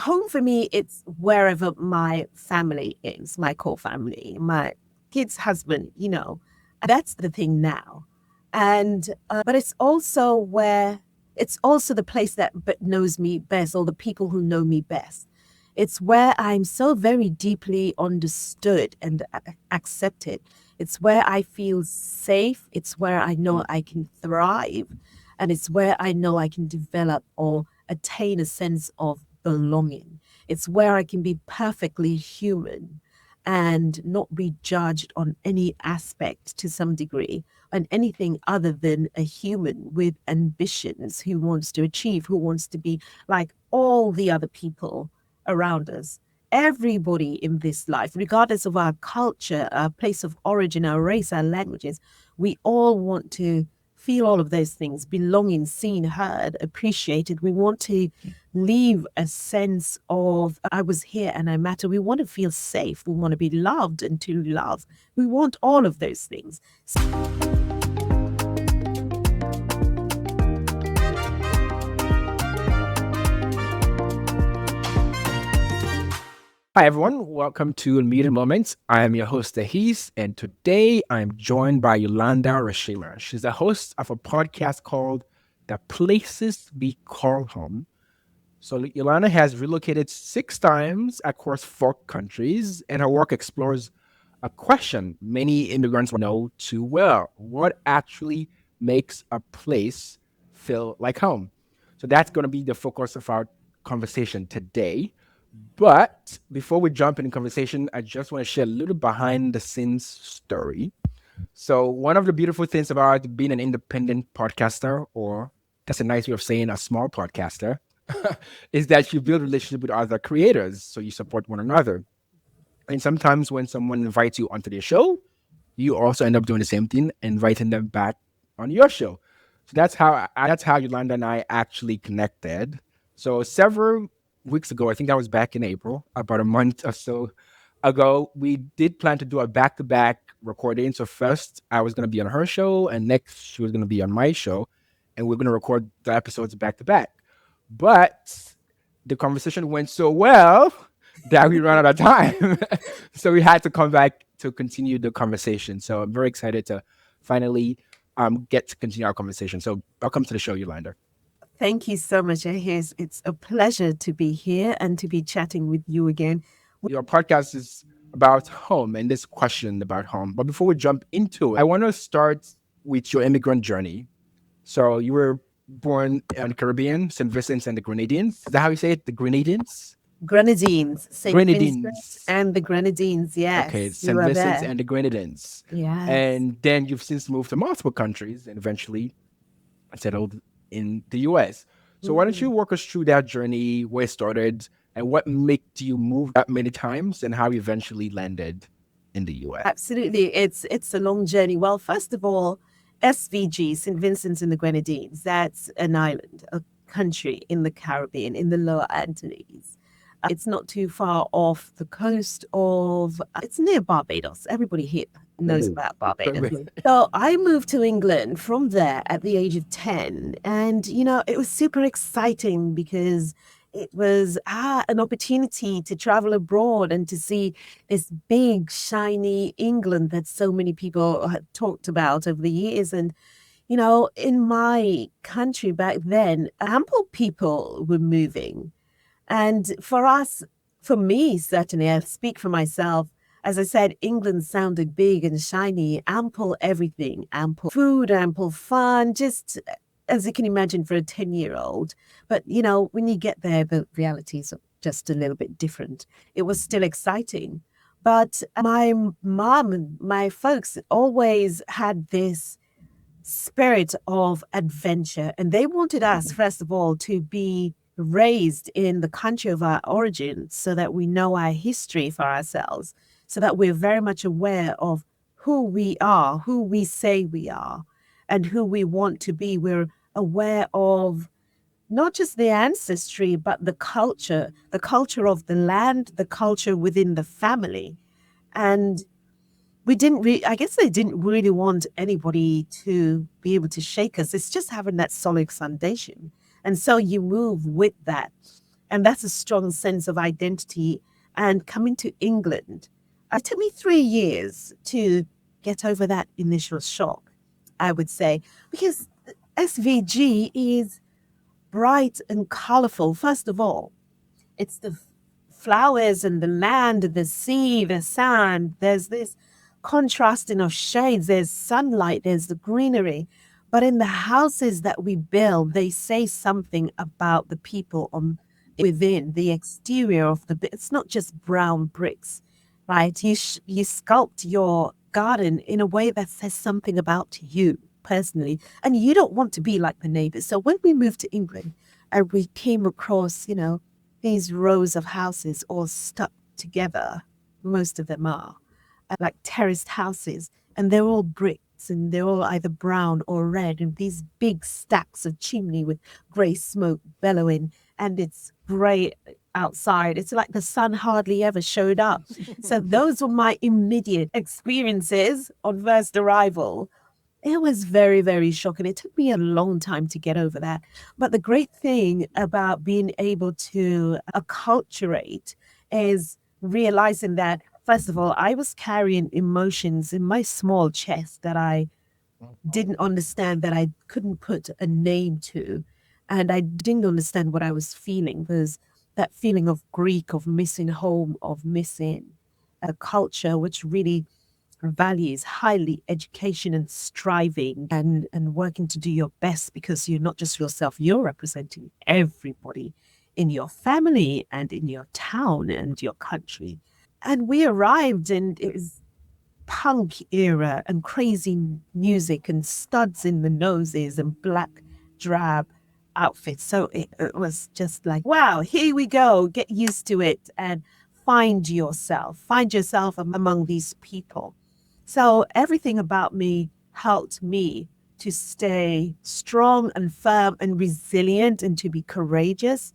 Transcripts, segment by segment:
home for me, it's wherever my family is, my core family, my kid's husband, that's the thing now. And, but it's also the place that knows me best, or the people who know me best. It's where I'm so very deeply understood and accepted. It's where I feel safe. It's where I know I can thrive. And it's where I know I can develop or attain a sense of belonging. It's where I can be perfectly human and not be judged on any aspect to some degree, and anything other than a human with ambitions who wants to achieve, who wants to be like all the other people around us. Everybody in this life, regardless of our culture, our place of origin, our race, our languages, we all want to feel all of those things: belonging, seen, heard, appreciated. We want to leave a sense of I was here and I matter. We want to feel safe. We want to be loved and to love. We want all of those things. Hi, everyone. Welcome to Media Moments. I am your host, Ahis, and today I'm joined by Yolanda Reshemah. She's the host of a podcast called The Places We Call Home. So, Yolanda has relocated 6 times across 4 countries, and her work explores a question many immigrants know too well: what actually makes a place feel like home? So, that's going to be the focus of our conversation today. But before we jump into conversation, I just want to share a little behind the scenes story. So, one of the beautiful things about being an independent podcaster, or that's a nice way of saying a small podcaster, is that you build relationship with other creators. So, you support one another. And sometimes when someone invites you onto their show, you also end up doing the same thing, inviting them back on your show. So that's how Yolanda and I actually connected. So several weeks ago, I think that was back in April, about a month or so ago, we did plan to do a back-to-back recording. So first, I was going to be on her show, and next she was going to be on my show, and we're going to record the episodes back to back. But the conversation went so well that we ran out of time. So we had to come back to continue the conversation. So I'm very excited to finally get to continue our conversation. So welcome to the show, Yolanda. Thank you so much, Ahis. It's a pleasure to be here and to be chatting with you again. Your podcast is about home and this question about home. But before we jump into it, I want to start with your immigrant journey. So you were born in the Caribbean, St. Vincent and the Grenadines. Is that how you say it? The Grenadines? Grenadines, St. Vincent Grenadines. and the Grenadines. Okay, Yes, you St. are Vincent there. and the Grenadines. Yes. And then you've since moved to multiple countries and eventually settled in the US. So why don't you Mm. walk us through that journey, where it started, and what made you move that many times, and how you eventually landed in the US? Absolutely. It's a long journey. Well, first of all, SVG, St. Vincent and the Grenadines, that's an island, a country in the Caribbean, in the Lower Antilles. It's not too far off the coast of, it's near Barbados. Everybody here knows Oh, about Barbados. okay. So I moved to England from there at the age of 10. And, it was super exciting because it was an opportunity to travel abroad and to see this big, shiny England that so many people had talked about over the years. And, in my country back then, ample people were moving. And for us, for me, certainly, I speak for myself. As I said, England sounded big and shiny, ample everything, ample food, ample fun, just as you can imagine for a 10-year-old. But, when you get there, the realities are just a little bit different. It was still exciting. But my mom and my folks always had this spirit of adventure. And they wanted us, first of all, to be raised in the country of our origin so that we know our history for ourselves, so that we're very much aware of who we are, who we say we are, and who we want to be. We're aware of not just the ancestry, but the culture of the land, the culture within the family. And I guess they didn't really want anybody to be able to shake us. It's just having that solid foundation. And so you move with that. And that's a strong sense of identity. And coming to England, it took me 3 years to get over that initial shock, I would say, because SVG is bright and colorful. First of all, it's the flowers and the land, the sea, the sand. There's this contrasting of shades. There's sunlight, there's the greenery. But in the houses that we build, they say something about the people on within the exterior of it's not just brown bricks, right? You sculpt your garden in a way that says something about you personally, and you don't want to be like the neighbors. So when we moved to England, and we came across, these rows of houses all stuck together. Most of them are like terraced houses, and they're all bricks and they're all either brown or red, and these big stacks of chimney with grey smoke bellowing, and it's grey outside. It's like the sun hardly ever showed up. So those were my immediate experiences on first arrival. It was very, very shocking. It took me a long time to get over that. But the great thing about being able to acculturate is realizing that, first of all, I was carrying emotions in my small chest that I didn't understand, that I couldn't put a name to. And I didn't understand what I was feeling, was that feeling of Greek, of missing home, of missing a culture, which really values highly education and striving and working to do your best, because you're not just yourself, you're representing everybody in your family and in your town and your country. And we arrived, and it was punk era and crazy music and studs in the noses and black drab outfits. So it was just like, wow, here we go. Get used to it and find yourself among these people. So everything about me helped me to stay strong and firm and resilient and to be courageous.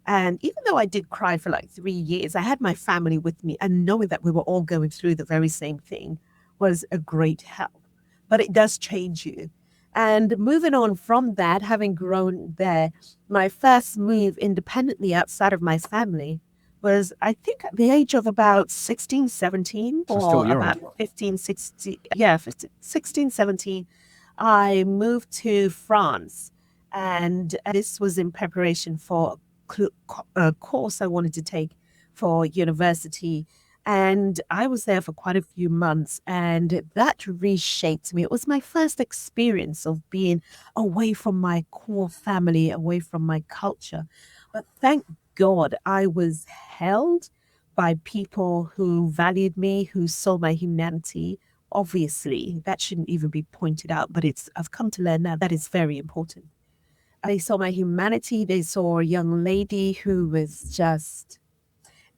And even though I did cry for like 3 years, I had my family with me, and knowing that we were all going through the very same thing was a great help. But it does change you. And moving on from that, having grown there, my first move independently outside of my family was, I think, at the age of about 16, 17, So still or young. about 15, 16. Yeah, 15, 16, 17. I moved to France. And this was in preparation for a course I wanted to take for university. And I was there for quite a few months, and that reshaped me. It was my first experience of being away from my core family, away from my culture. But thank God I was held by people who valued me, who saw my humanity. Obviously, that shouldn't even be pointed out, but I've come to learn now that is very important. They saw my humanity. They saw a young lady who was just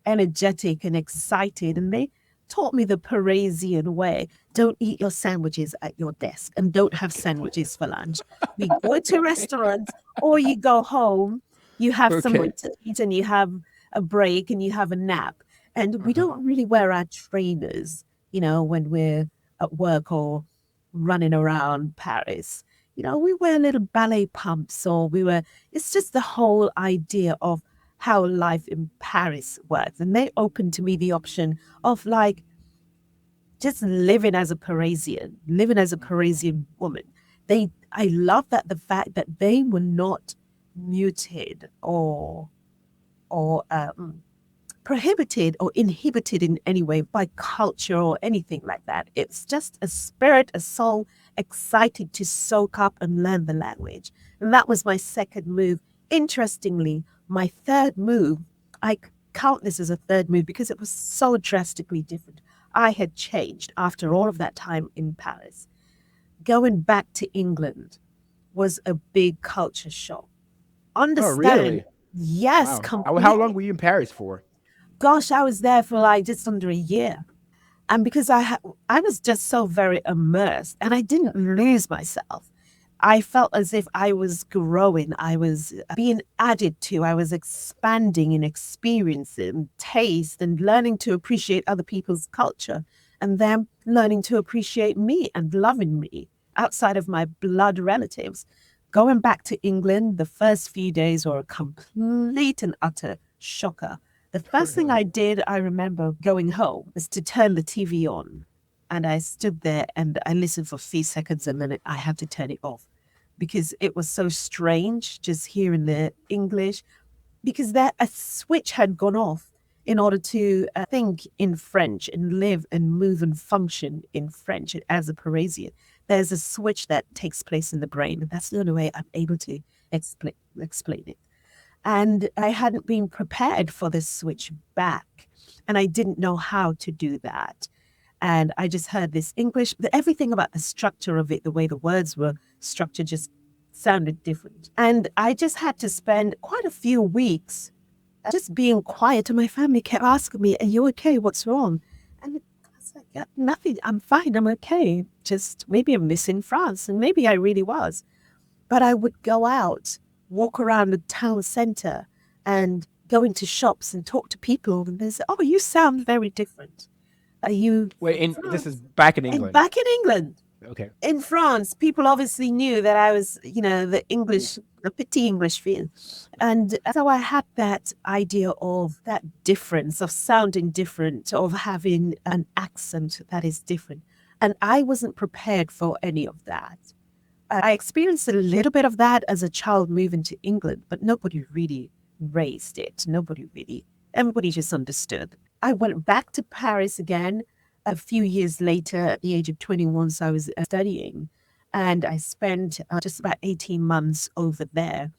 energetic and excited. And they taught me the Parisian way. Don't eat your sandwiches at your desk, and don't have sandwiches for lunch. We go to restaurants, or you go home, you have Okay. something to eat, and you have a break and you have a nap. And we Uh-huh. don't really wear our trainers, when we're at work or running around Paris. We wear little ballet pumps, or it's just the whole idea of how life in Paris works. And they opened to me the option of like just living as a Parisian woman. I love that the fact that they were not muted or prohibited or inhibited in any way by culture or anything like that. It's just a spirit, a soul excited to soak up and learn the language. And that was my second move. Interestingly, my third move, I count this as a third move because it was so drastically different. I had changed after all of that time in Paris. Going back to England was a big culture shock. Oh, Understand? really? Yes, Wow. How long completely. were you in Paris for? Gosh, I was there for like just under a year. And because I was just so very immersed, and I didn't lose myself. I felt as if I was growing. I was being added to. I was expanding and experiencing taste and learning to appreciate other people's culture, and them learning to appreciate me and loving me outside of my blood relatives. Going back to England, the first few days were a complete and utter shocker. The first thing I did, I remember going home, was to turn the TV on. And I stood there and I listened for a few seconds and then I had to turn it off because it was so strange just hearing the English, because that a switch had gone off in order to think in French and live and move and function in French as a Parisian. There's a switch that takes place in the brain, and that's the only way I'm able to explain it. And I hadn't been prepared for this switch back, and I didn't know how to do that. And I just heard this English, everything about the structure of it, the way the words were structured, just sounded different. And I just had to spend quite a few weeks just being quiet. And my family kept asking me, "Are you okay? What's wrong?" And I was like, "Yeah, nothing. I'm fine. I'm okay. Just maybe I'm missing France." And maybe I really was. But I would go out, walk around the town center and go into shops and talk to people. And they say, "Oh, you sound very different. Are you Wait, this is France?" back in And England. back in England. Okay. In France, people obviously knew that I was, the English, the petit English feel. And so I had that idea of that difference, of sounding different, of having an accent that is different. And I wasn't prepared for any of that. I experienced a little bit of that as a child moving to England, but nobody really raised it. Everybody just understood. I went back to Paris again a few years later at the age of 21. So I was studying and I spent just about 18 months over there.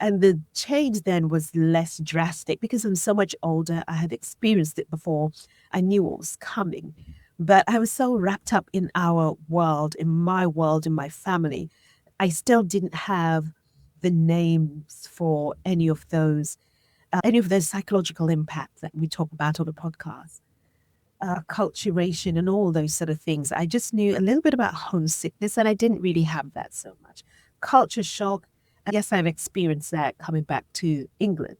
And the change then was less drastic because I'm so much older. I had experienced it before. I knew what was coming. But I was so wrapped up in our world, in my family. I still didn't have the names for any of those psychological impacts that we talk about on the podcast, acculturation and all those sort of things. I just knew a little bit about homesickness, and I didn't really have that so much. Culture shock, yes, I've experienced that coming back to England.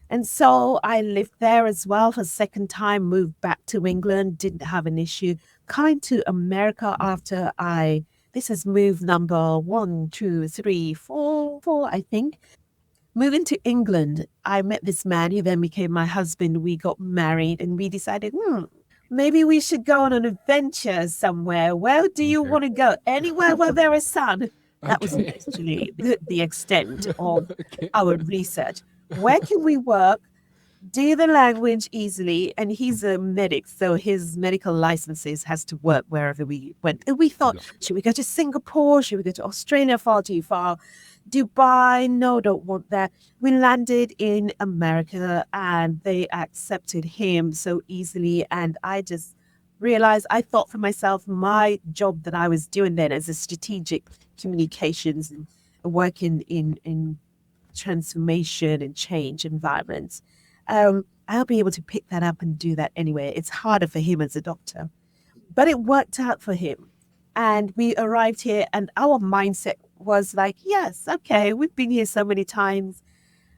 And so I lived there as well for a second time, moved back to England, didn't have an issue. Coming to America after this is move number 1, 2, 3, 4, I think. Moving to England, I met this man who then became my husband. We got married and we decided, maybe we should go on an adventure somewhere. Where do you want to go? Anywhere where there is sun. That was actually the extent of our research. Where can we work, do the language easily? And he's a medic, so his medical licenses has to work wherever we went. And we thought, should we go to Singapore? Should we go to Australia? Far too far. Dubai? No, don't want that. We landed in America and they accepted him so easily. And I just realized, I thought for myself, my job that I was doing then as a strategic communications and working in transformation and change environments, I'll be able to pick that up and do that anyway. It's harder for him as a doctor, but it worked out for him. And we arrived here and our mindset was like, yes, okay, we've been here so many times.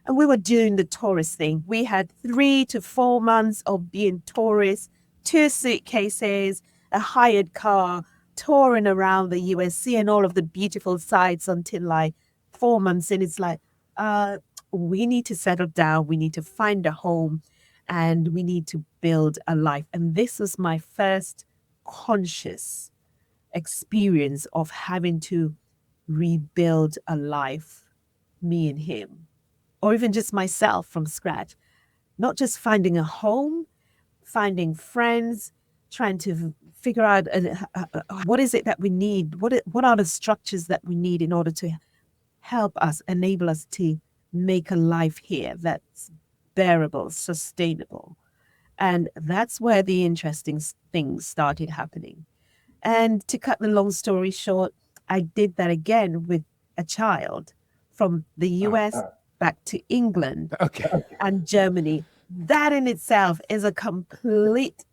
And we were doing the tourist thing. We had 3 to 4 months of being tourists, 2 suitcases, a hired car, touring around the US, seeing all of the beautiful sights until like 4 months in. It's like, we need to settle down. We need to find a home and we need to build a life. And this was my first conscious experience of having to rebuild a life, me and him, or even just myself from scratch. Not just finding a home, finding friends, trying to figure out what is it that we need? What are the structures that we need in order to help us, enable us to make a life here that's bearable, sustainable. And that's where the interesting things started happening. And to cut the long story short, I did that again with a child from the US back to England and Germany. That in itself is a complete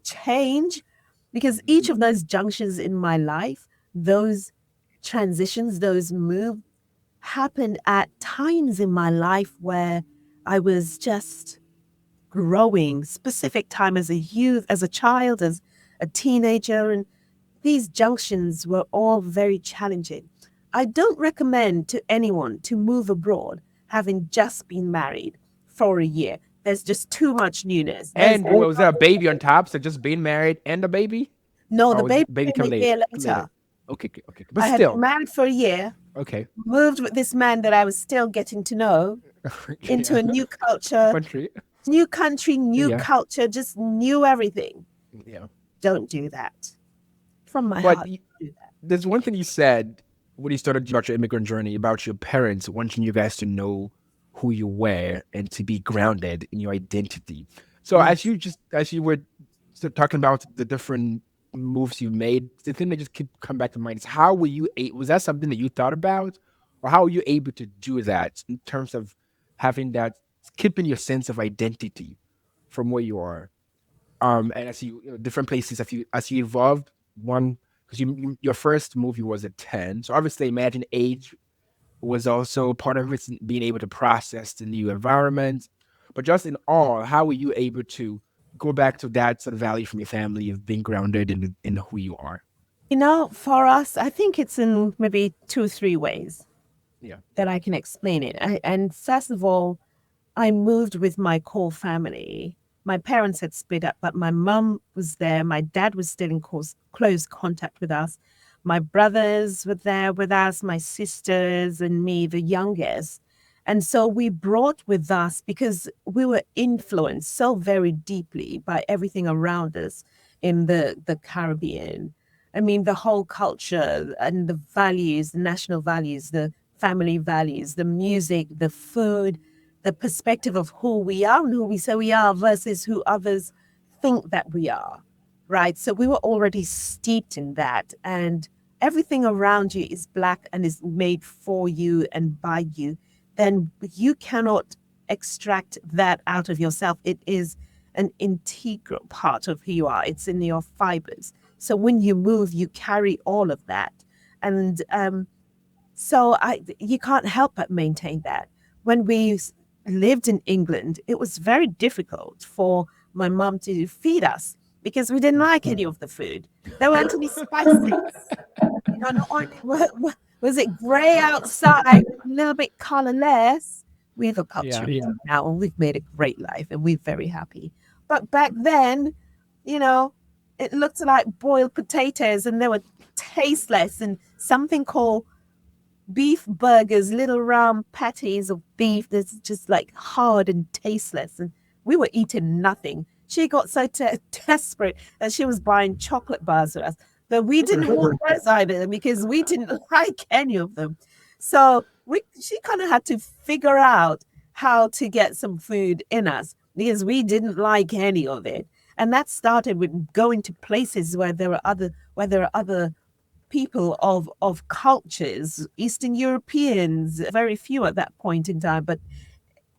change because each of those junctions in my life, those transitions, those moves, happened at times in my life where I was just growing, specific time as a youth, as a child, as a teenager. And these junctions were all very challenging. I don't recommend to anyone to move abroad having just been married for a year. There's just too much newness. There's And was there a baby on top? So just being married and a baby? no, Or the was baby the baby came come a year later? later. Okay, okay. But I had been still, married for a year, okay. moved with this man that I was still getting to know into Yeah. a new culture, Country. new country, new Yeah. culture, just knew everything. Yeah. Don't do that. From my But heart, do that. there's one thing you said when you started about your immigrant journey about your parents wanting you guys to know who you were and to be grounded in your identity. So Yes. as you were talking about the different moves you made, the thing that just keep come back to mind is how were you was that something that you thought about, or how were you able to do that in terms of having that keeping your sense of identity from where you are? And as different places as you evolved, one because your first movie was at 10, so obviously imagine age was also part of it, being able to process the new environment. But just in all, how were you able to go back to that sort of value from your family of being grounded in who you are? For us, I think it's in maybe two or three ways Yeah. that I can explain it. And first of all, I moved with my core family. My parents had split up, but my mum was there. My dad was still in close contact with us. My brothers were there with us, my sisters, and me, the youngest. And so we brought with us, because we were influenced so very deeply by everything around us in the Caribbean. I mean, the whole culture and the values, the national values, the family values, the music, the food, the perspective of who we are and who we say we are versus who others think that we are, right? So we were already steeped in that. And everything around you is Black and is made for you and by you. Then you cannot extract that out of yourself. It is an integral part of who you are, it's in your fibers. So when you move, you carry all of that. And you can't help but maintain that. When we lived in England, it was very difficult for my mum to feed us because we didn't like any of the food. There weren't any spices. Not only was it grey outside, a little bit colorless. We have a culture now, and we've made a great life, and we're very happy. But back then, you know, it looked like boiled potatoes, and they were tasteless, and something called beef burgers, little round patties of beef that's just like hard and tasteless. And we were eating nothing. She got so desperate that she was buying chocolate bars for us. But we didn't want those either because we didn't like any of them. So she kind of had to figure out how to get some food in us because we didn't like any of it. And that started with going to places where there are other people of cultures, Eastern Europeans, very few at that point in time, but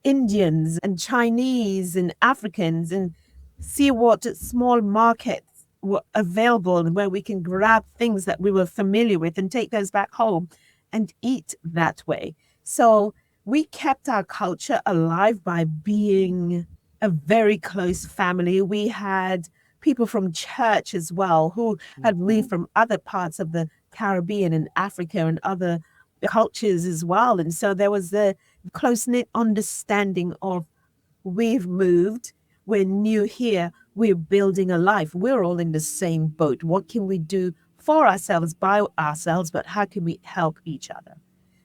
Indians and Chinese and Africans, and see what small markets were available and where we can grab things that we were familiar with and take those back home and eat that way. So we kept our culture alive by being a very close family. We had people from church as well who had lived from other parts of the Caribbean and Africa and other cultures as well. And so there was the close knit understanding of we've moved, we're new here, we're building a life. We're all in the same boat. What can we do for ourselves, by ourselves, but how can we help each other?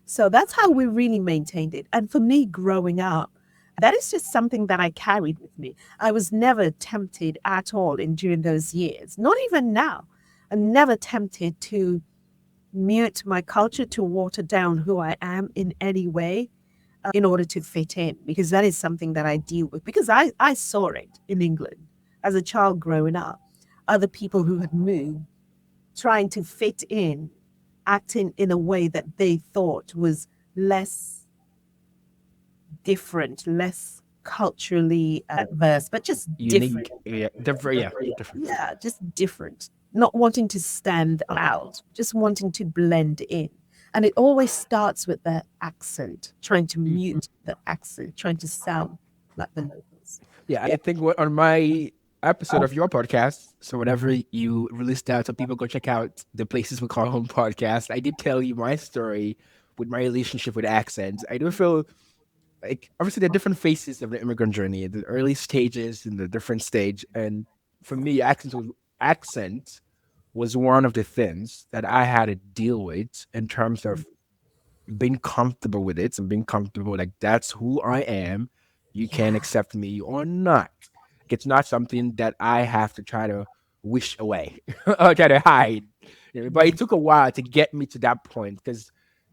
So that's how we really maintained it. And for me, growing up, that is just something that I carried with me. I was never tempted at all in during those years, not even now. I'm never tempted to mute my culture, to water down who I am in any way in order to fit in, because that is something that I deal with. Because I saw it in England as a child growing up, other people who had moved trying to fit in, acting in a way that they thought was less different, less culturally adverse, but just different. Unique. Yeah. Different. Yeah. Different. Yeah, just different. Not wanting to stand out, just wanting to blend in. And it always starts with the accent, trying to mute the accent, trying to sound like the locals. Yeah. I think what on my episode of your podcast. So whenever you release that, so people go check out the Places We Call Home podcast. I did tell you my story with my relationship with accents. I do feel like obviously there are different phases of the immigrant journey, the early stages and the different stage. And for me, accent was one of the things that I had to deal with in terms of being comfortable with it and being comfortable like that's who I am. You can Yeah. accept me or not. It's not something that I have to try to wish away or try to hide. But it took a while to get me to that point because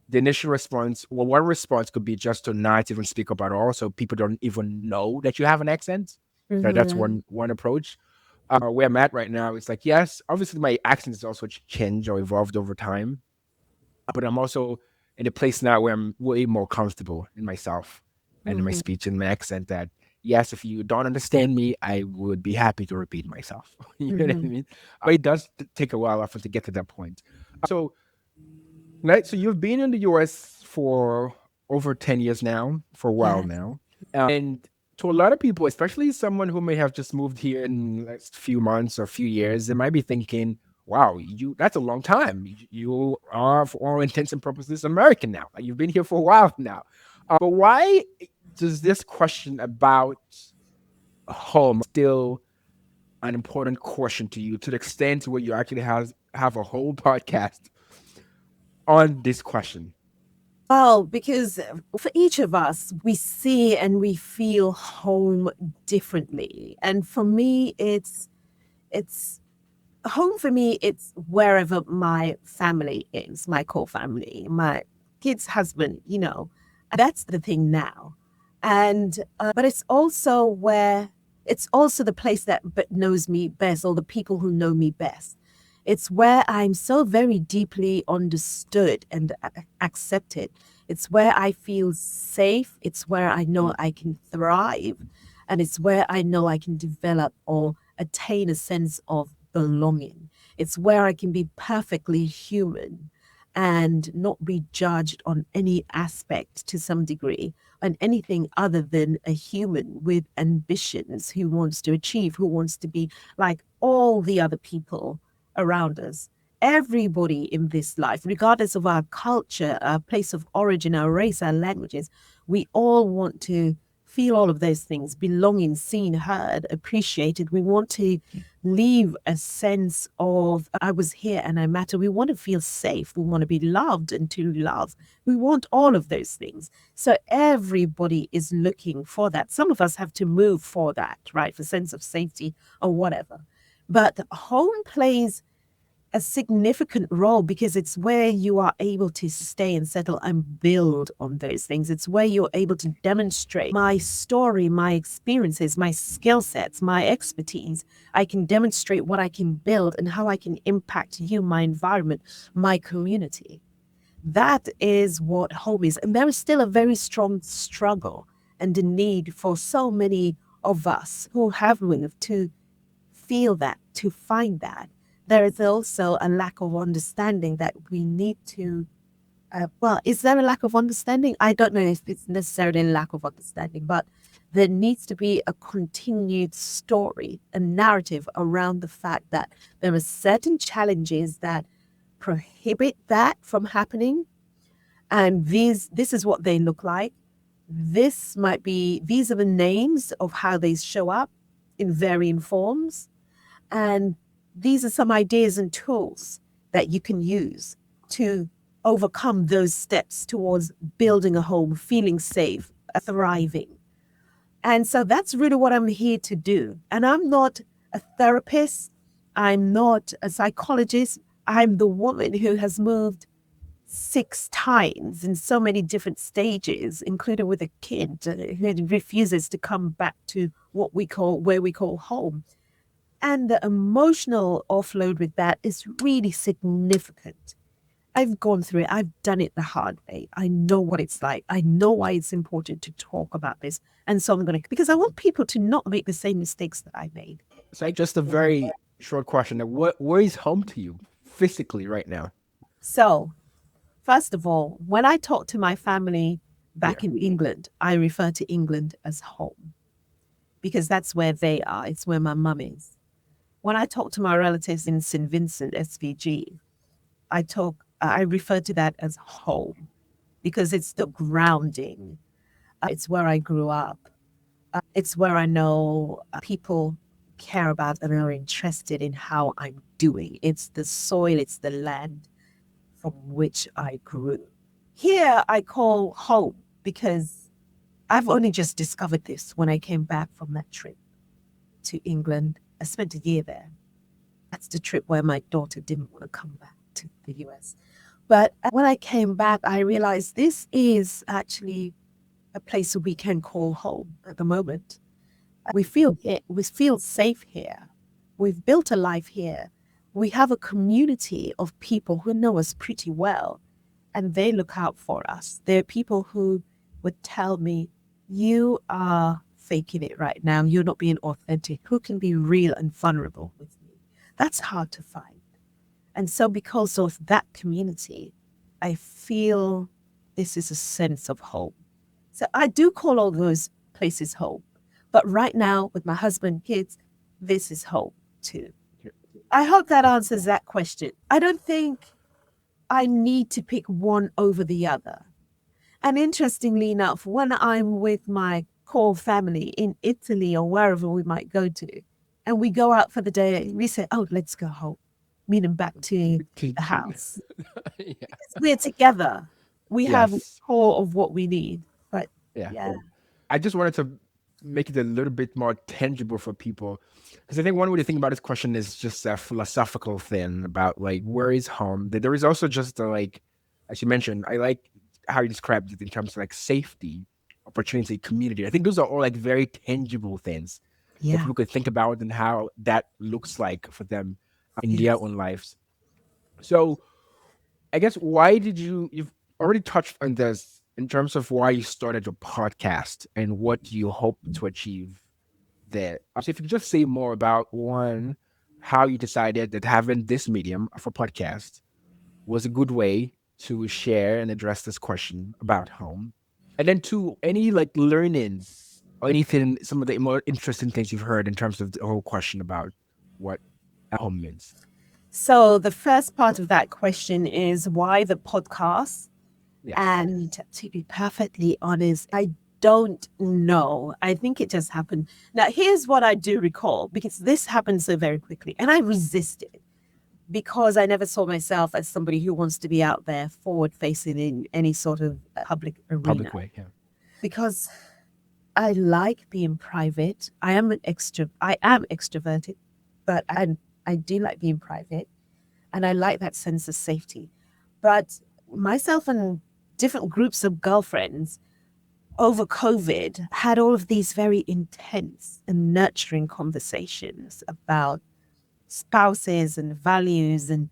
the initial response, well, one response could be just to not even speak up at all, so people don't even know that you have an accent. That's Mm-hmm. one approach. Where I'm at right now, it's like yes, obviously my accent has also changed or evolved over time, but I'm also in a place now where I'm way more comfortable in myself and in my Mm-hmm. speech and my accent that yes, if you don't understand me, I would be happy to repeat myself. You know what I Mm-hmm. mean? But it does take a while often to get to that point. So, right, so you've been in the US for over 10 years now, for a while Yes. now. And to a lot of people, especially someone who may have just moved here in the last few months or a few years, they might be thinking, wow, you that's a long time. You are, for all intents and purposes, American now. Like, you've been here for a while now. But why does this question about home still an important question to you to the extent where you actually have a whole podcast on this question? Well, because for each of us, we see and we feel home differently. And for me, it's home for me, it's wherever my family is, my core family, my kid's husband, that's the thing now. And, but it's also it's also the place that knows me best, or the people who know me best. It's where I'm so very deeply understood and accepted. It's where I feel safe. It's where I know I can thrive. And it's where I know I can develop or attain a sense of belonging. It's where I can be perfectly human and not be judged on any aspect to some degree, on anything other than a human with ambitions who wants to achieve, who wants to be like all the other people around us. Everybody in this life, regardless of our culture, our place of origin, our race, our languages, we all want to feel all of those things, belonging, seen, heard, appreciated. We want to leave a sense of I was here and I matter. We want to feel safe. We want to be loved and to love. We want all of those things. So everybody is looking for that. Some of us have to move for that, right? For sense of safety or whatever. But home plays a significant role because it's where you are able to stay and settle and build on those things. It's where you're able to demonstrate my story, my experiences, my skill sets, my expertise. I can demonstrate what I can build and how I can impact you, my environment, my community. That is what home is. And there is still a very strong struggle and a need for so many of us who have moved to feel that, to find that. There is also a lack of understanding that we need to. Well, is there a lack of understanding? I don't know if it's necessarily a lack of understanding, but there needs to be a continued story, a narrative around the fact that there are certain challenges that prohibit that from happening. And this is what they look like. These are the names of how they show up in varying forms. And these are some ideas and tools that you can use to overcome those steps towards building a home, feeling safe, thriving. And so that's really what I'm here to do. And I'm not a therapist, I'm not a psychologist. I'm the woman who has moved 6 times in so many different stages, including with a kid who refuses to come back to where we call home. And the emotional offload with that is really significant. I've gone through it. I've done it the hard way. I know what it's like. I know why it's important to talk about this. And so I'm going to, because I want people to not make the same mistakes that I made. So just a very short question. Where is home to you physically right now? So, first of all, when I talk to my family Yeah. back in England, I refer to England as home because that's where they are. It's where my mum is. When I talk to my relatives in St. Vincent, SVG, I refer to that as home because it's the grounding. It's where I grew up. It's where I know people care about and are interested in how I'm doing. It's the soil, it's the land from which I grew. Here, I call home because I've only just discovered this when I came back from that trip to England. I spent a year there. That's the trip where my daughter didn't want to come back to the US. But when I came back, I realized this is actually a place we can call home at the moment. We feel safe here. We've built a life here. We have a community of people who know us pretty well, and they look out for us. There are people who would tell me, "You are faking it right now. You're not being authentic. Who can be real and vulnerable with me?" That's hard to find. And so, because of that community, I feel this is a sense of home. So, I do call all those places home. But right now, with my husband, kids, this is home too. I hope that answers that question. I don't think I need to pick one over the other. And interestingly enough, when I'm with my core family in Italy or wherever we might go to, and we go out for the day, we say, "Oh, let's go home," meaning back to the house. Yeah. We're together. We have Yes. core of what we need. But Yeah. yeah, I just wanted to make it a little bit more tangible for people. Because I think one way to think about this question is just a philosophical thing about like where is home. There is also just a, like, as you mentioned, I like how you described it in terms of like safety, opportunity, community. I think those are all like very tangible things that yeah, people could think about and how that looks like for them in their yes. own lives. So I guess why did you've already touched on this in terms of why you started your podcast and what you hope to achieve there. So if you could just say more about one, how you decided that having this medium of a podcast was a good way to share and address this question about home. And then two, any like learnings or anything, some of the more interesting things you've heard in terms of the whole question about what home means. So the first part of that question is why the podcast? Yes. And to be perfectly honest, I don't know. I think it just happened. Now, here's what I do recall because this happened so very quickly, and I resisted because I never saw myself as somebody who wants to be out there forward facing in any sort of public arena. Public way, yeah. Because I like being private. I am extroverted, but I do like being private, and I like that sense of safety. But myself and different groups of girlfriends over COVID had all of these very intense and nurturing conversations about spouses and values and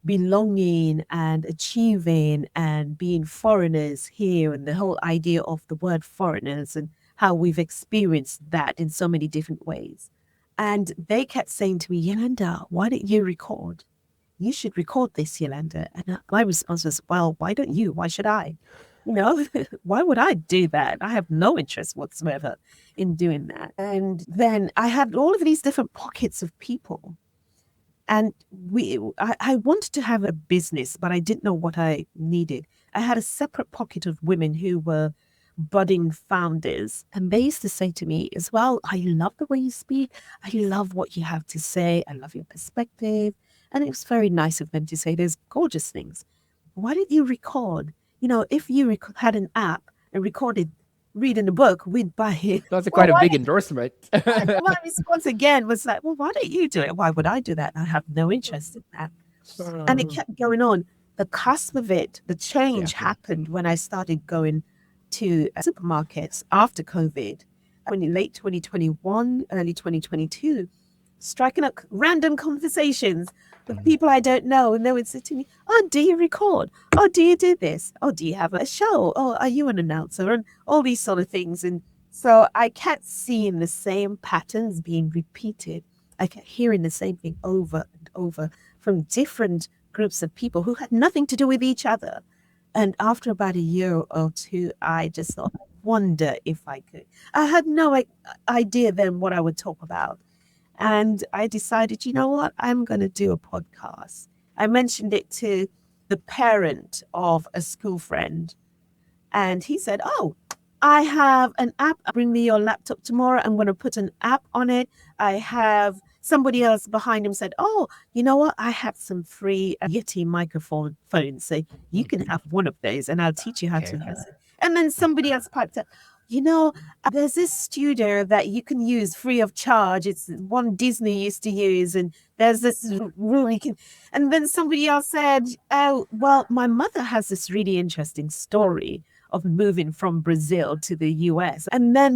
belonging and achieving and being foreigners here and the whole idea of the word foreigners and how we've experienced that in so many different ways. And they kept saying to me, "Yolanda, why don't you record? You should record this, Yolanda." And my response was, "Well, why don't you? Why should I? You know, why would I do that? I have no interest whatsoever in doing that." And then I had all of these different pockets of people. And I wanted to have a business, but I didn't know what I needed. I had a separate pocket of women who were budding founders. And they used to say to me as well, "I love the way you speak. I love what you have to say. I love your perspective." And it was very nice of them to say those gorgeous things. "Why didn't you record? You know, if you had an app and recorded reading a book, we'd buy it." That's a Well, quite a why big did endorsement. my response again was like, "Well, why don't you do it? Why would I do that? I have no interest in that." And it kept going on. The cusp of it, the Yeah. change happened when I started going to supermarkets after COVID, in late 2021, early 2022, striking up random conversations with Mhm. people I don't know. And they would say to me, "Oh, do you record? Oh, do you do this? Oh, do you have a show? Oh, are you an announcer?" And all these sort of things. And so I kept seeing the same patterns being repeated. I kept hearing the same thing over and over from different groups of people who had nothing to do with each other. And after about a year or two, I just thought, wonder if I could. I had no idea then what I would talk about. And I decided, you know what? I'm going to do a podcast. I mentioned it to the parent of a school friend, and he said, "Oh, I have an app. Bring me your laptop tomorrow. I'm going to put an app on it." I have somebody else behind him said, "Oh, you know what? I have some free Yeti microphone phones. So you can have one of those and I'll teach you how to Okay. use it." And then somebody else piped up, "You know, there's this studio that you can use free of charge. It's one Disney used to use. And there's this room you can." And then somebody else said, "Oh, well, my mother has this really interesting story of moving from Brazil to the US." And then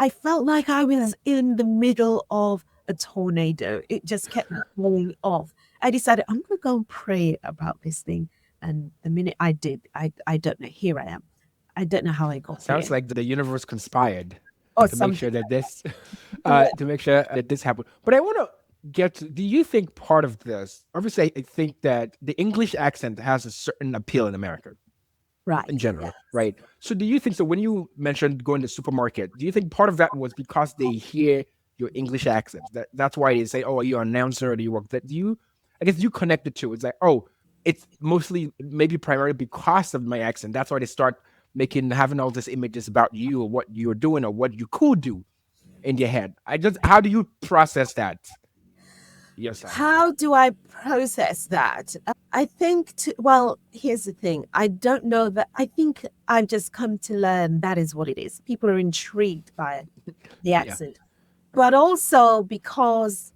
I felt like I was in the middle of a tornado. It just kept blowing off. I decided I'm going to go and pray about this thing. And the minute I did, I don't know. Here I am. I don't know how I got Sounds here like the universe conspired or to make sure something. that this Yeah. to make sure that this happened. But I want to get to, do you think part of this, obviously I think that the English accent has a certain appeal in America in Right. general, right? So do you think, so when you mentioned going to the supermarket, do you think part of that was because they hear your English accent? That's why they say, "Oh, are you an announcer or do you work that?" Do you, I guess you connect the two. It's like, oh, it's mostly maybe primarily because of my accent. That's why they start making having all these images about you or what you're doing or what you could do in your head. I just, how do you process that yourself? How do I process that? I think, well, here's the thing. I don't know that. I think I've just come to learn that is what it is. People are intrigued by the Yeah. accent, but also because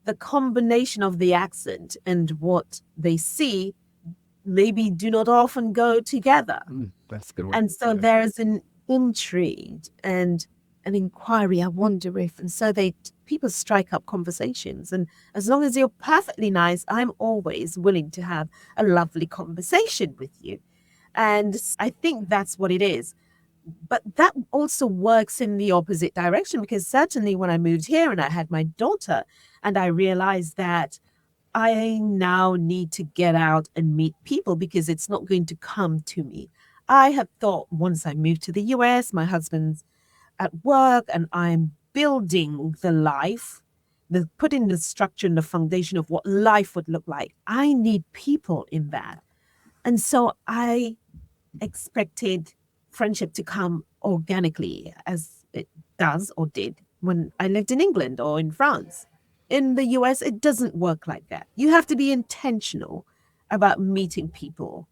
the combination of the accent and what they see maybe do not often go together. That's a good word. And so Yeah. there's an intrigue and an inquiry. I wonder if, and so people strike up conversations. And as long as you're perfectly nice, I'm always willing to have a lovely conversation with you. And I think that's what it is. But that also works in the opposite direction because certainly when I moved here and I had my daughter, and I realized that I now need to get out and meet people because it's not going to come to me. I had thought once I moved to the US, my husband's at work and I'm building the life, putting the structure and the foundation of what life would look like. I need people in that. And so I expected friendship to come organically as it does or did when I lived in England or in France. In the US, it doesn't work like that. You have to be intentional about meeting people.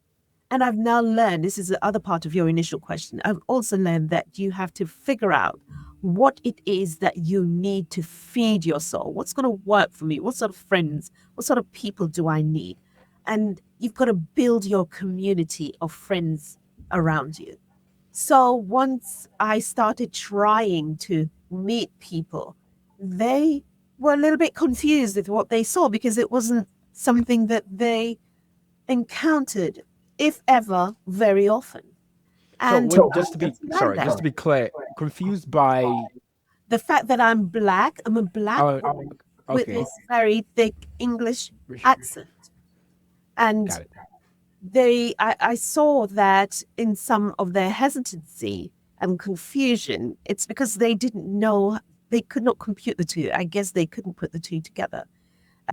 And I've now learned this is the other part of your initial question. I've also learned that you have to figure out what it is that you need to feed your soul. What's going to work for me? What sort of friends, what sort of people do I need? And you've got to build your community of friends around you. So once I started trying to meet people, they were a little bit confused with what they saw because it wasn't something that they encountered, if ever, very often. So And what, I just to had be, to learn sorry, that. just to be clear, confused by, The fact that I'm a black oh, woman with okay. this very thick English Rich- accent. And Got it. I saw that in some of their hesitancy and confusion, it's because they didn't know, they could not compute the two. I guess they couldn't put the two together.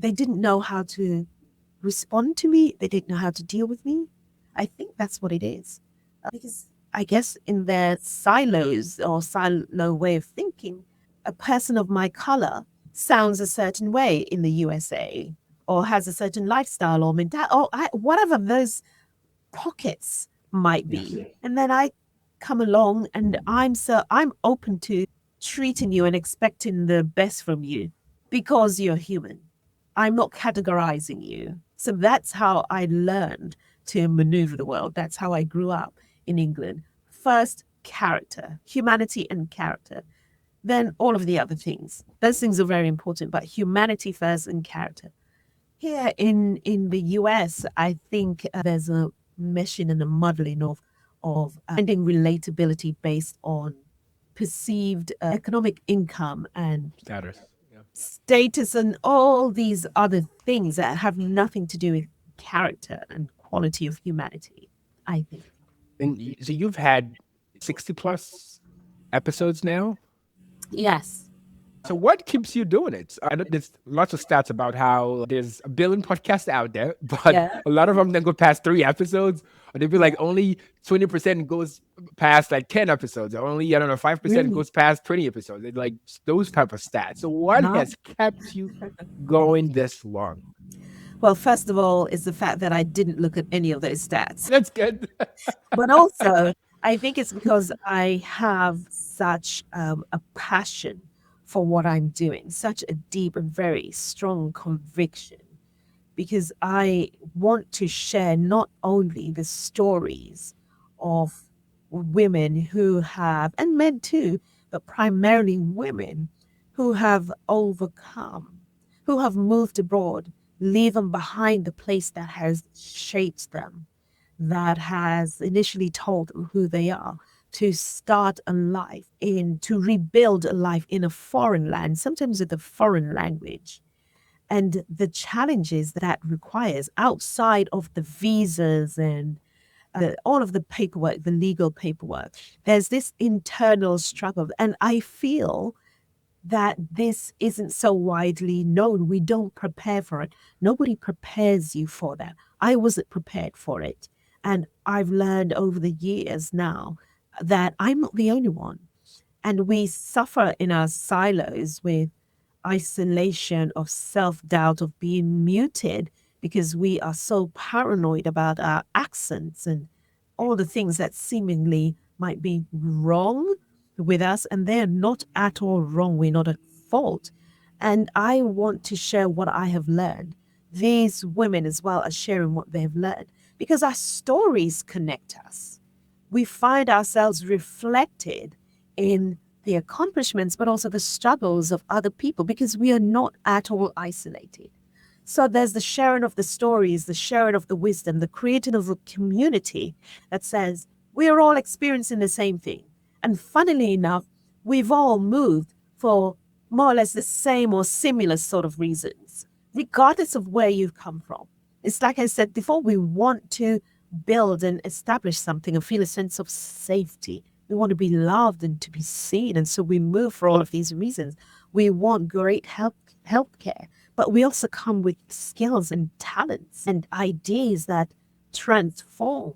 They didn't know how to respond to me. They didn't know how to deal with me. I think that's what it is. Because I guess in their silos or silo way of thinking, a person of my color sounds a certain way in the USA or has a certain lifestyle or mentality or whatever those pockets might Yes. be. And then I come along and I'm open to treating you and expecting the best from you because you're human. I'm not categorizing you. So that's how I learned to maneuver the world. That's how I grew up in England. First, character, humanity and character. Then all of the other things. Those things are very important, but humanity first and character. Here in the US, I think there's a meshing and a muddling of finding relatability based on perceived economic income and Status. Yeah. status and all these other things that have nothing to do with character and quality of humanity, I think. And so you've had 60 plus episodes now. Yes. So what keeps you doing it? I know there's lots of stats about how there's a billion podcasts out there, but Yeah. a lot of them then go past 3 episodes, or they be Yeah. like only 20% goes past like 10 episodes, or only, I don't know, 5% Really. goes past 20 episodes. It's like those type of stats. So what Uh-huh. has kept you going this long? Well, first of all, is the fact that I didn't look at any of those stats. That's good. But also, I think it's because I have such a passion for what I'm doing, such a deep and very strong conviction, because I want to share not only the stories of women who have, and men too, but primarily women who have overcome, who have moved abroad, leaving behind the place that has shaped them, that has initially told them who they are, to start a life in, to rebuild a life in a foreign land, sometimes with a foreign language, and the challenges that requires outside of the visas and all of the paperwork, the legal paperwork. There's this internal struggle. And I feel that this isn't so widely known. We don't prepare for it. Nobody prepares you for that. I wasn't prepared for it. And I've learned over the years now that I'm not the only one. And we suffer in our silos with isolation, of self doubt, of being muted because we are so paranoid about our accents and all the things that seemingly might be wrong with us. And they're not at all wrong. We're not at fault. And I want to share what I have learned. These women as well are sharing what they've learned because our stories connect us. We find ourselves reflected in the accomplishments, but also the struggles of other people because we are not at all isolated. So there's the sharing of the stories, the sharing of the wisdom, the creating of a community that says we are all experiencing the same thing. And funnily enough, we've all moved for more or less the same or similar sort of reasons, regardless of where you've come from. It's like I said before, we want to build and establish something and feel a sense of safety. We want to be loved and to be seen. And so we move for all of these reasons. We want great healthcare, but we also come with skills and talents and ideas that transform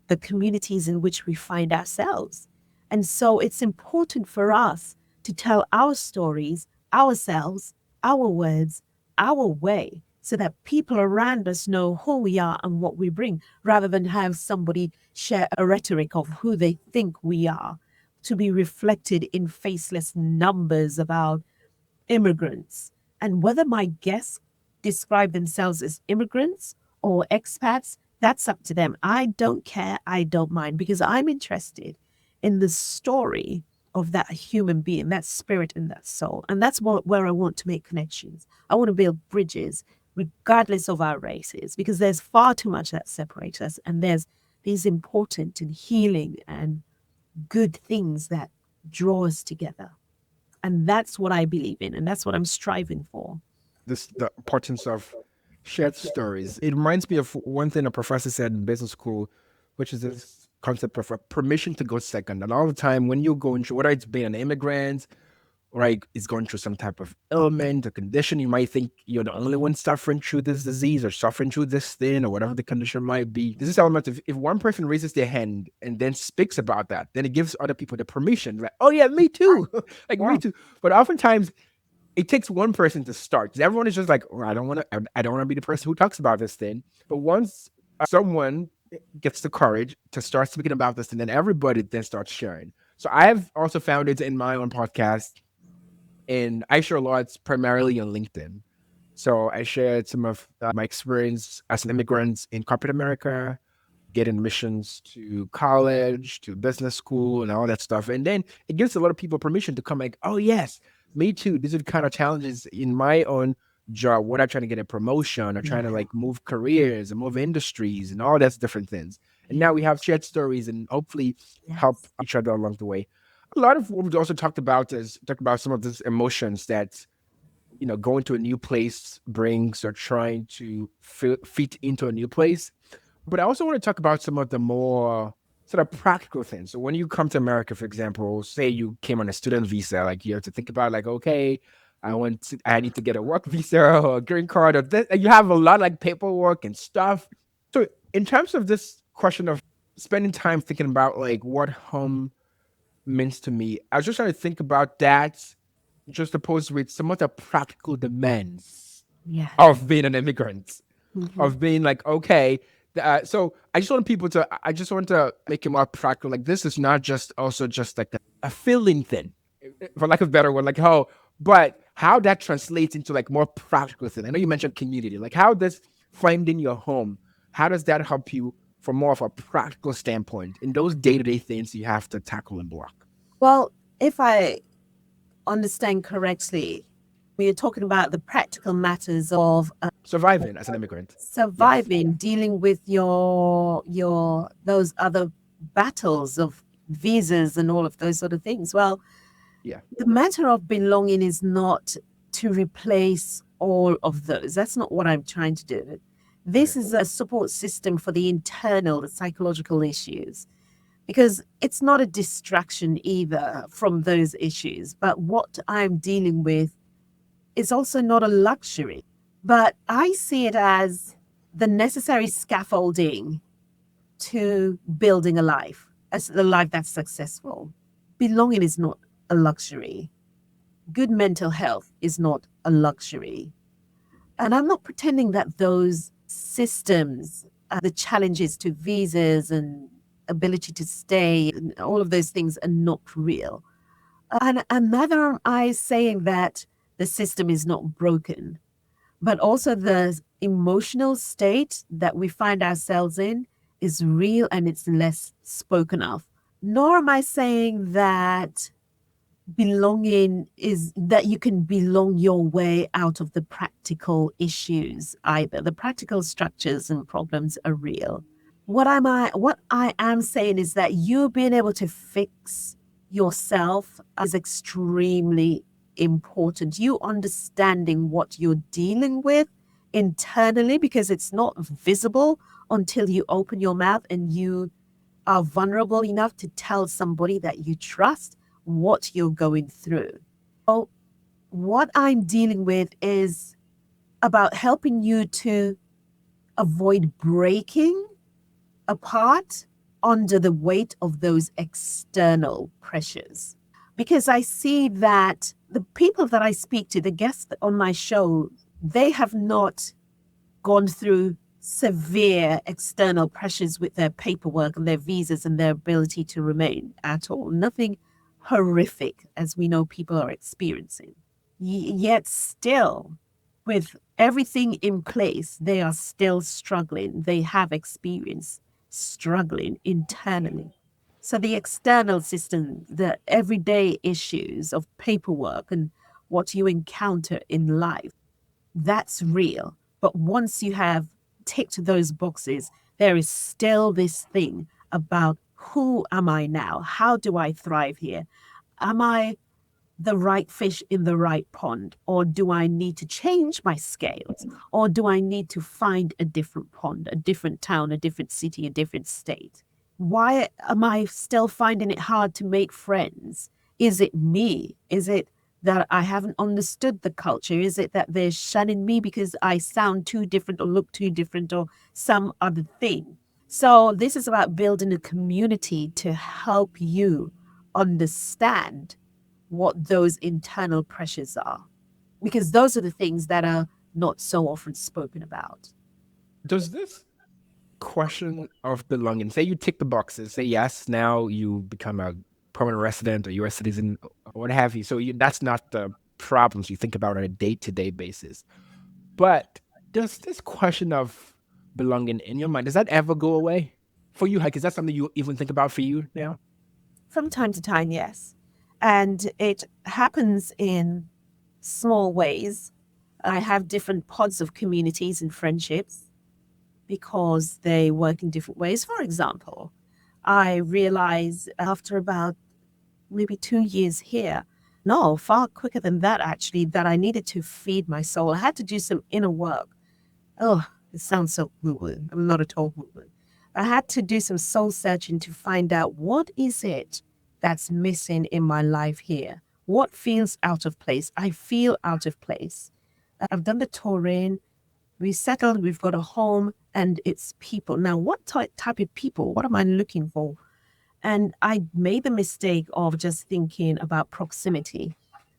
the communities in which we find ourselves. And so it's important for us to tell our stories, ourselves, our words, our way, so that people around us know who we are and what we bring, rather than have somebody share a rhetoric of who they think we are to be reflected in faceless numbers about immigrants. And whether my guests describe themselves as immigrants or expats, that's up to them. I don't care. I don't mind because I'm interested in the story of that human being, that spirit and that soul. And that's where I want to make connections. I want to build bridges regardless of our races because there's far too much that separates us. And there's these important and healing and good things that draw us together. And that's what I believe in, and that's what I'm striving for. This the importance of shared stories. It reminds me of one thing a professor said in business school, which is this concept of a permission to go second. And all the time when you're going through, whether it's being an immigrant or like is going through some type of ailment or condition, you might think you're the only one suffering through this disease or suffering through this thing or whatever the condition might be. This is element of if one person raises their hand and then speaks about that, then it gives other people the permission, like, oh yeah, me too. Like me Yeah. too. But oftentimes it takes one person to start. 'Cause everyone is just like, oh, I don't want to be the person who talks about this thing. But once someone gets the courage to start speaking about this, and then everybody then starts sharing. So I've also found it in my own podcast, and I share a lot primarily on LinkedIn. So I shared some of my experience as an immigrant in corporate America, getting admissions to college, to business school, and all that stuff. And then it gives a lot of people permission to come like, oh yes, me too. These are the kind of challenges in my own job. What I'm trying to get a promotion or trying to Yeah. like move careers and move industries and all that's different things. And now we have shared stories and hopefully help Yes. each other along the way. A lot of what we've also talked about is talk about some of these emotions that going to a new place brings or trying to fit into a new place. But I also want to talk about some of the more sort of practical things. So when you come to America, for example, say you came on a student visa, like you have to think about like, okay, I need to get a work visa or a green card or this. You have a lot of like paperwork and stuff. So in terms of this question of spending time thinking about like what home means to me, I was just trying to think about that just opposed with some of the practical demands Yes. of being an immigrant, Mhm. of being like, okay, so I just want to make it more practical. Like, this is not just also just like a feeling thing, for lack of a better word, like how, but how that translates into like more practical thing. I know you mentioned community, like how does finding your home, how does that help you from more of a practical standpoint in those day to day things you have to tackle and block? Well, if I understand correctly, we are talking about the practical matters of Surviving as an immigrant. Yes. surviving, dealing with your those other battles of visas and all of those sort of things. Well, Yeah. the matter of belonging is not to replace all of those. That's not what I'm trying to do. This Okay. is a support system for the internal, the psychological issues, because it's not a distraction either from those issues. But what I'm dealing with is also not a luxury. But I see it as the necessary scaffolding to building a life, as a life that's successful. Belonging is not a luxury. Good mental health is not a luxury. And I'm not pretending that those systems, the challenges to visas and ability to stay, and all of those things are not real. And neither am I saying that the system is not broken, but also the emotional state that we find ourselves in is real and it's less spoken of. Nor am I saying that belonging is that you can belong your way out of the practical issues either. The practical structures and problems are real. What I am saying is that you being able to fix yourself is extremely important. You understanding what you're dealing with internally, because it's not visible until you open your mouth and you are vulnerable enough to tell somebody that you trust what you're going through. So, what I'm dealing with is about helping you to avoid breaking apart under the weight of those external pressures. Because I see that the people that I speak to, the guests on my show, they have not gone through severe external pressures with their paperwork and their visas and their ability to remain at all. Nothing horrific as we know people are experiencing. Yet still, with everything in place, they are still struggling. They have experience struggling internally. So the external system, the everyday issues of paperwork and what you encounter in life, that's real. But once you have ticked those boxes, there is still this thing about who am I now? How do I thrive here? Am I the right fish in the right pond? Or do I need to change my scales? Or do I need to find a different pond, a different town, a different city, a different state? Why am I still finding it hard to make friends? Is it me? Is it that I haven't understood the culture? Is it that they're shunning me because I sound too different or look too different or some other thing? So, this is about building a community to help you understand what those internal pressures are, because those are the things that are not so often spoken about. Does this question of belonging, say you tick the boxes, say yes, now you become a permanent resident or US citizen or what have you. So that's not the problems you think about on a day to day basis. But does this question of belonging in your mind, does that ever go away for you? Like, is that something you even think about for you now? From time to time, yes. And it happens in small ways. I have different pods of communities and friendships because they work in different ways. For example, I realized after about maybe 2 years here, no, far quicker than that actually, that I needed to feed my soul. I had to do some inner work. Oh, it sounds so woo woo. I'm not at all woo woo. I had to do some soul searching to find out what is it that's missing in my life here. What feels out of place? I feel out of place. I've done the touring. We settled. We've got a home, and it's people. Now, what type of people? What am I looking for? And I made the mistake of just thinking about proximity.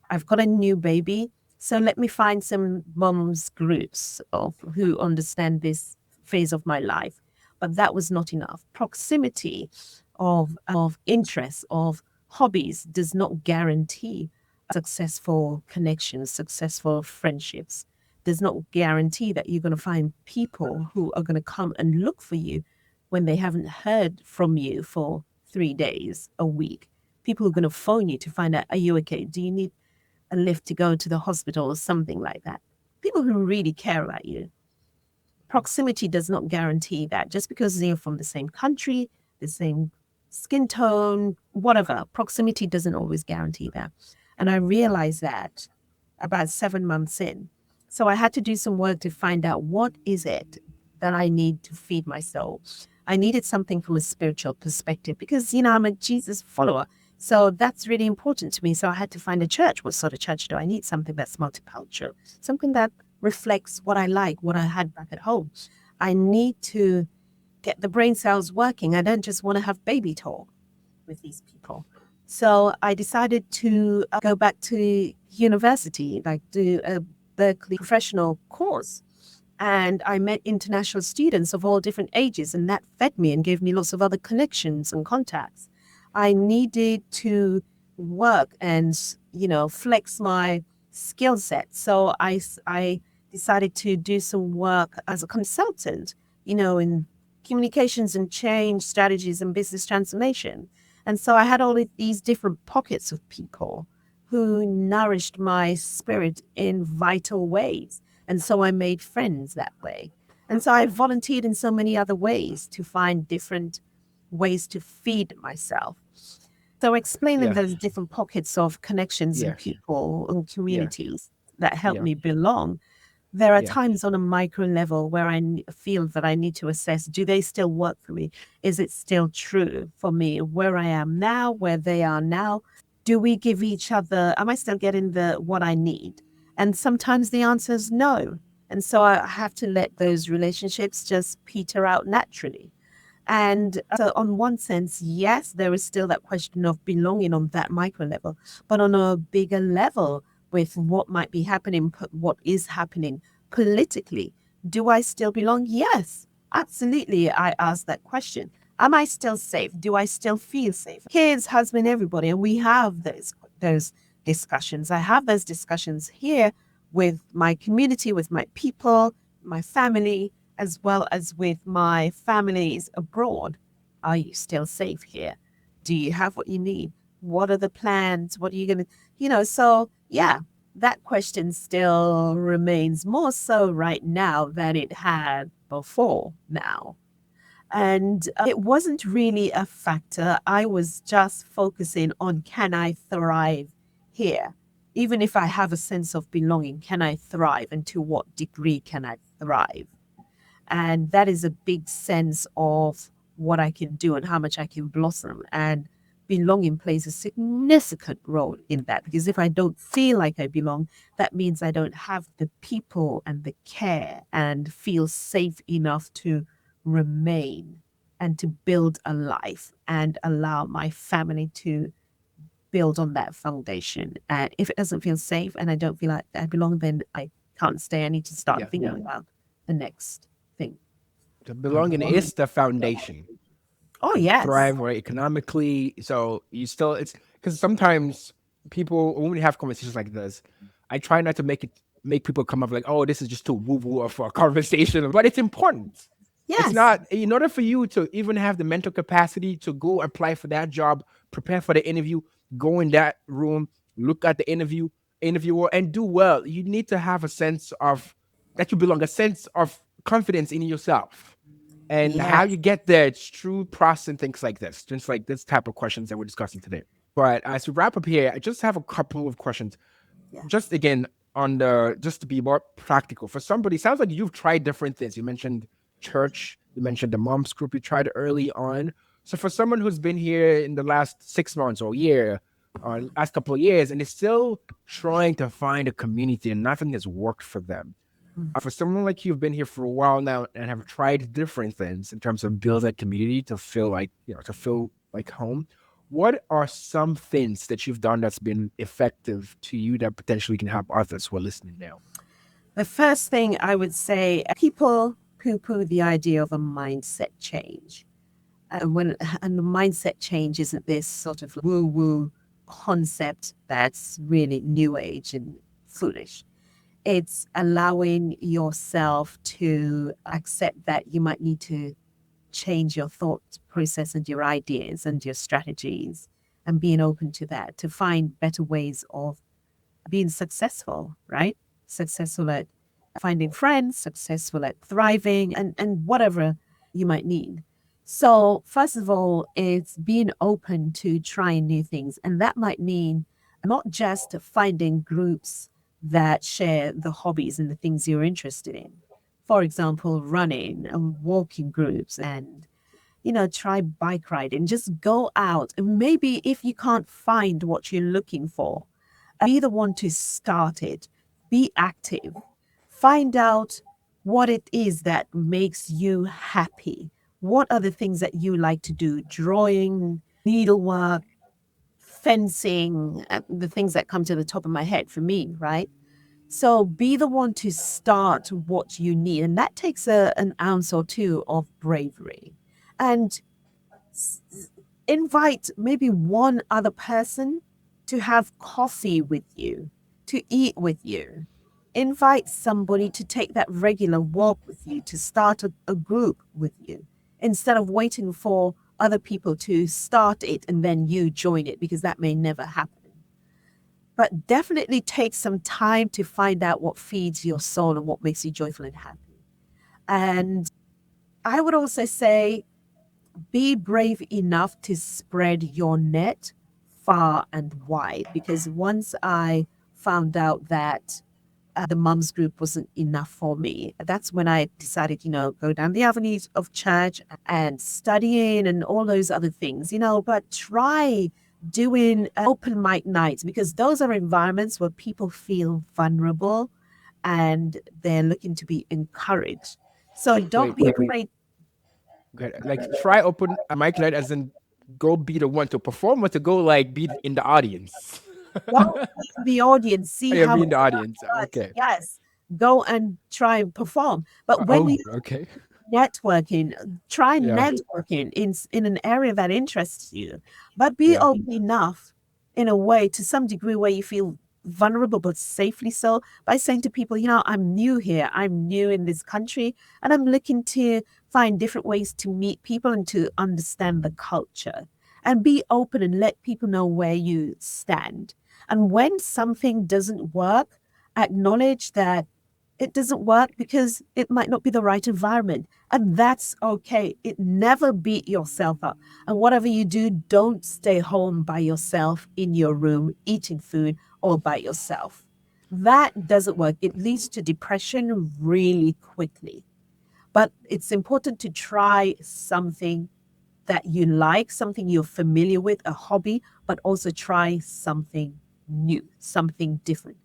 I've got a new baby, so let me find some mums groups of who understand this phase of my life. But that was not enough. Proximity of interests, of hobbies does not guarantee successful connections, successful friendships. Does not guarantee that you're going to find people who are going to come and look for you when they haven't heard from you for 3 days, a week. People are going to phone you to find out, are you okay? Do you need a lift to go to the hospital or something like that? People who really care about you. Proximity does not guarantee that. Just because you're from the same country, the same skin tone, whatever, proximity doesn't always guarantee that. And I realized that about 7 months in. So I had to do some work to find out what is it that I need to feed my soul. I needed something from a spiritual perspective because, I'm a Jesus follower. So that's really important to me. So I had to find a church. What sort of church do I need? Something that's multicultural, something that reflects what I like, what I had back at home. I need to get the brain cells working. I don't just want to have baby talk with these people. So I decided to go back to university, like do a Berkeley professional course. And I met international students of all different ages, and that fed me and gave me lots of other connections and contacts. I needed to work and, flex my skill set. So I decided to do some work as a consultant, in communications and change strategies and business transformation. And so I had all of these different pockets of people who nourished my spirit in vital ways. And so I made friends that way. And so I volunteered in so many other ways to find different ways to feed myself. So explaining Yeah. those different pockets of connections and Yeah. people and Yeah. communities that help Yeah. me belong, there are Yeah. times on a micro level where I feel that I need to assess, do they still work for me? Is it still true for me where I am now, where they are now? Do we give each other, am I still getting the what I need? And sometimes the answer is no. And so I have to let those relationships just peter out naturally. And so, on one sense, yes, there is still that question of belonging on that micro level, but on a bigger level, with what might be happening, what is happening politically, do I still belong? Yes, absolutely. I ask that question. Am I still safe? Do I still feel safe? Kids, husband, everybody, and we have those discussions. I have those discussions here with my community, with my people, my family, as well as with my families abroad. Are you still safe here? Do you have what you need? What are the plans? What are you going to, so yeah, that question still remains more so right now than it had before now. And it wasn't really a factor. I was just focusing on, can I thrive here? Even if I have a sense of belonging, can I thrive? And to what degree can I thrive? And that is a big sense of what I can do and how much I can blossom. And belonging plays a significant role in that, because if I don't feel like I belong, that means I don't have the people and the care and feel safe enough to remain and to build a life and allow my family to build on that foundation. And if it doesn't feel safe and I don't feel like I belong, then I can't stay. I need to start Yeah. thinking about the next thing. The belonging is the foundation Oh, to yes. thrive, right, economically. So you still, it's because sometimes people, when we have conversations like this, I try not to make people come up like, oh, this is just too woo woo for a conversation, but it's important. It's Yes. not, in order for you to even have the mental capacity to go apply for that job, prepare for the interview, go in that room, look at the interviewer, and do well. You need to have a sense of that you belong, a sense of confidence in yourself. And how Yes. you get there, it's through processing things like this, just like this type of questions that we're discussing today. But as we wrap up here, I just have a couple of questions. Yeah. Just again, just to be more practical. For somebody, sounds like you've tried different things. You mentioned church, You mentioned the moms group you tried early on. So for someone who's been here in the last 6 months or year, or last couple of years, and is still trying to find a community and nothing has worked for them, for someone like you, who've been here for a while now and have tried different things in terms of build that community to feel like, to feel like home, what are some things that you've done that's been effective to you that potentially can help others who are listening now? The first thing I would say, people poo poo the idea of a mindset change. And the mindset change isn't this sort of woo woo concept that's really new age and foolish. It's allowing yourself to accept that you might need to change your thought process and your ideas and your strategies, and being open to that to find better ways of being successful, right? Successful at finding friends, successful at thriving, and whatever you might need. So, first of all, it's being open to trying new things. And that might mean not just finding groups that share the hobbies and the things you're interested in. For example, running and walking groups, and try bike riding. Just go out. And maybe if you can't find what you're looking for, be the one to start it. Be active. Find out what it is that makes you happy. What are the things that you like to do? Drawing, needlework, fencing, the things that come to the top of my head for me, right? So be the one to start what you need. And that takes an ounce or two of bravery. And invite maybe one other person to have coffee with you, to eat with you. Invite somebody to take that regular walk with you, to start a group with you, instead of waiting for other people to start it and then you join it, because that may never happen. But definitely take some time to find out what feeds your soul and what makes you joyful and happy. And I would also say, be brave enough to spread your net far and wide, because once I found out that the mums group wasn't enough for me, that's when I decided, go down the avenues of church and studying and all those other things, but try doing open mic nights, because those are environments where people feel vulnerable and they're looking to be encouraged. So don't Wait, be afraid. good. Like try open a mic night as in go be the one to perform or to go like be in the audience. Go in the audience, see Yeah, how be it in the audience. works. Okay. Yes, go and try and perform. But when Oh, you okay. networking, try Yeah. networking in an area that interests you, but be Yeah. open enough in a way to some degree where you feel vulnerable, but safely so, by saying to people, I'm new here, I'm new in this country, and I'm looking to find different ways to meet people and to understand the culture. And be open and let people know where you stand. And when something doesn't work, acknowledge that it doesn't work because it might not be the right environment. And that's okay. It never beat yourself up. And whatever you do, don't stay home by yourself in your room eating food all by yourself. That doesn't work. It leads to depression really quickly. But it's important to try something that you like, something you're familiar with, a hobby, but also try something new, something different.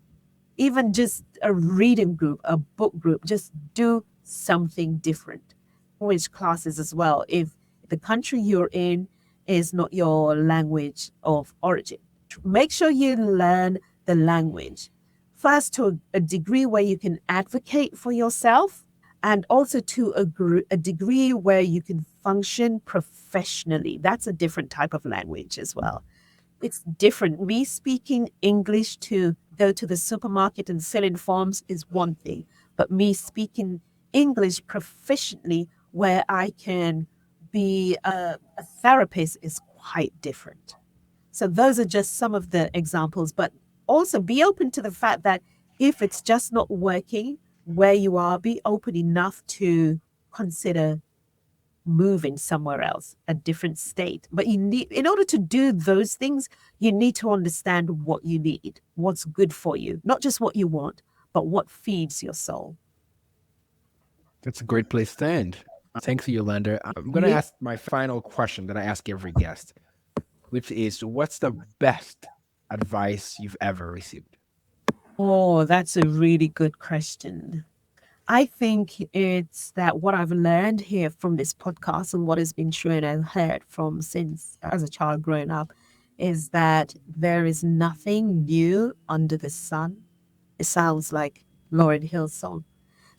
Even just a reading group, a book group, just do something different. Language classes as well. If the country you're in is not your language of origin, make sure you learn the language. First, to a degree where you can advocate for yourself, and also to a degree where you can function professionally. That's a different type of language as well. It's different. Me speaking English to go to the supermarket and fill in forms is one thing, but me speaking English proficiently where I can be a therapist is quite different. So those are just some of the examples, but also be open to the fact that if it's just not working where you are, be open enough to consider moving somewhere else, a different state. But you need, in order to do those things, you need to understand what you need, what's good for you, not just what you want, but what feeds your soul. That's a great place to end. Thanks, Yolanda. I'm going to Yeah. ask my final question that I ask every guest, which is what's the best advice you've ever received? Oh, that's a really good question. I think it's that what I've learned here from this podcast and what has been shown and heard from since as a child growing up is that there is nothing new under the sun. It sounds like Lauryn Hill's song.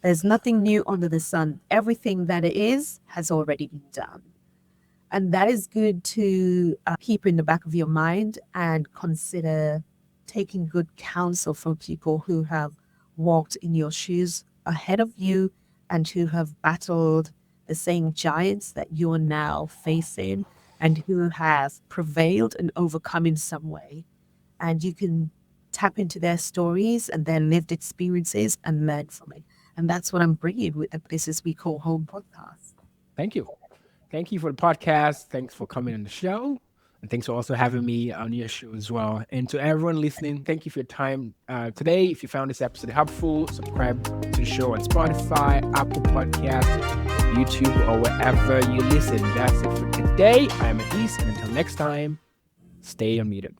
There's nothing new under the sun. Everything that it is has already been done. And that is good to keep in the back of your mind and consider taking good counsel from people who have walked in your shoes ahead of you and who have battled the same giants that you're now facing and who have prevailed and overcome in some way. And you can tap into their stories and their lived experiences and learn from it. And that's what I'm bringing with the Places We Call Home podcast. Thank you. Thank you for the podcast. Thanks for coming on the show. And thanks for also having me on your show as well. And to everyone listening, thank you for your time today. If you found this episode helpful, subscribe to the show on Spotify, Apple Podcasts, YouTube, or wherever you listen. That's it for today. I am Elise, and until next time, stay unmuted.